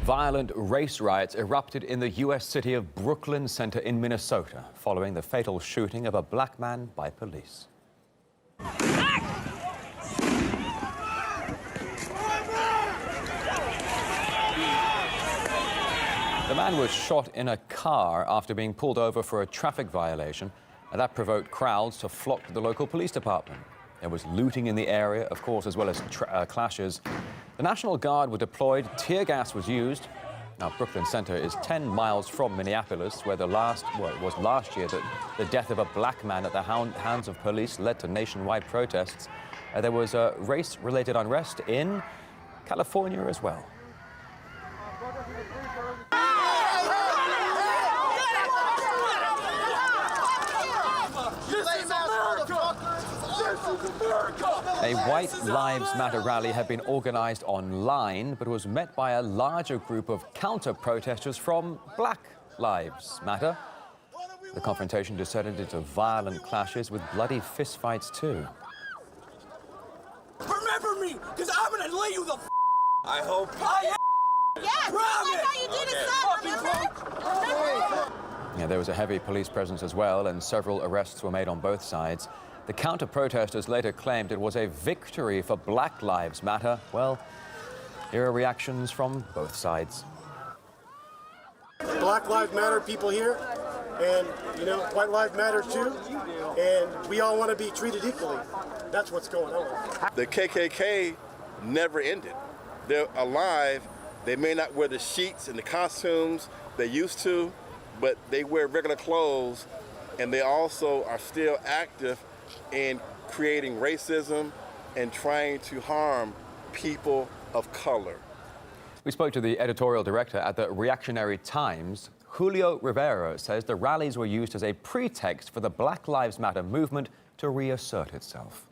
Violent race riots erupted in the U.S. city of Brooklyn Center in Minnesota following the fatal shooting of a black man by police. The man was shot in a car after being pulled over for a traffic violation, and that provoked crowds to flock to the local police department. There was looting in the area, of course, as well as clashes. The National Guard were deployed, tear gas was used. Now, Brooklyn Center is 10 miles from Minneapolis, where it was last year that the death of a black man at the hands of police led to nationwide protests. There was a race-related unrest in California as well. A White Lives Matter rally had been organized online, but was met by a larger group of counter-protesters from Black Lives Matter. The confrontation descended into violent clashes with bloody fistfights too. Remember me, because I'm gonna lay you the I hope. Yes, that's how you did it, son, Yeah, there was a heavy police presence as well, and several arrests were made on both sides. The counter-protesters later claimed it was a victory for Black Lives Matter. Well, here are reactions from both sides. Black Lives Matter people here, and, you know, White Lives Matter too, and we all want to be treated equally. That's what's going on. The KKK never ended. They're alive. They may not wear the sheets and the costumes they used to, but they wear regular clothes, and they also are still active in creating racism and trying to harm people of color. We spoke to the editorial director at the Reactionary Times. Julio Rivera says the rallies were used as a pretext for the Black Lives Matter movement to reassert itself.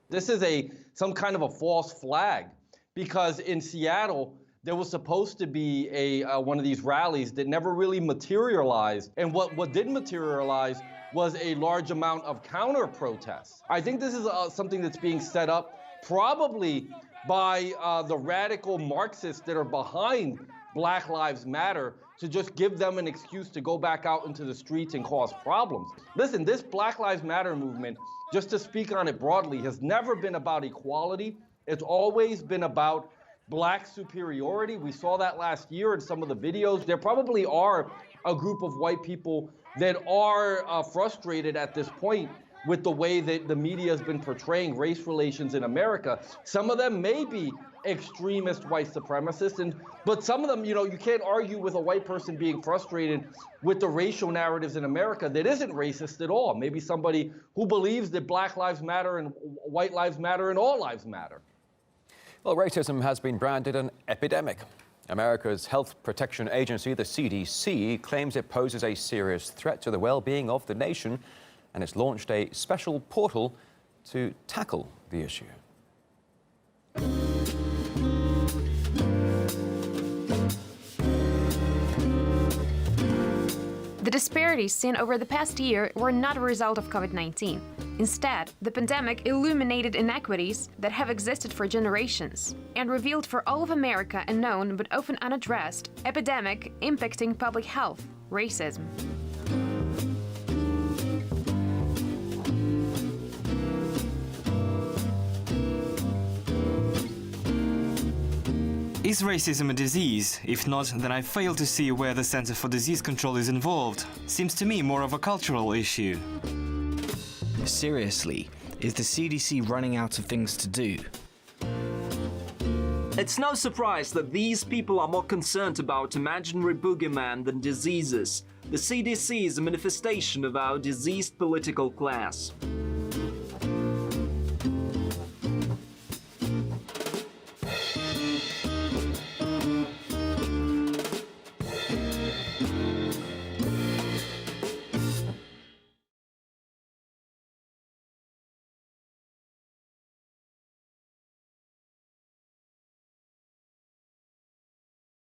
This is some kind of a false flag, because in Seattle, there was supposed to be one of these rallies that never really materialized. And what did materialize was a large amount of counter-protests. I think this is something that's being set up probably by the radical Marxists that are behind Black Lives Matter to just give them an excuse to go back out into the streets and cause problems. Listen, this Black Lives Matter movement, just to speak on it broadly, has never been about equality. It's always been about Black superiority. We saw that last year in some of the videos. There probably are a group of white people that are frustrated at this point with the way that the media has been portraying race relations in America. Some of them may be extremist white supremacists, but some of them, you know, you can't argue with a white person being frustrated with the racial narratives in America that isn't racist at all. Maybe somebody who believes that Black Lives Matter and white lives matter and all lives matter. Well, racism has been branded an epidemic. America's Health Protection Agency, the CDC, claims it poses a serious threat to the well-being of the nation, and it's launched a special portal to tackle the issue. The disparities seen over the past year were not a result of COVID-19. Instead, the pandemic illuminated inequities that have existed for generations and revealed for all of America a known but often unaddressed epidemic impacting public health: racism. Is racism a disease? If not, then I fail to see where the Center for Disease Control is involved. Seems to me more of a cultural issue. Seriously, is the CDC running out of things to do? It's no surprise that these people are more concerned about imaginary boogeyman than diseases. The CDC is a manifestation of our diseased political class.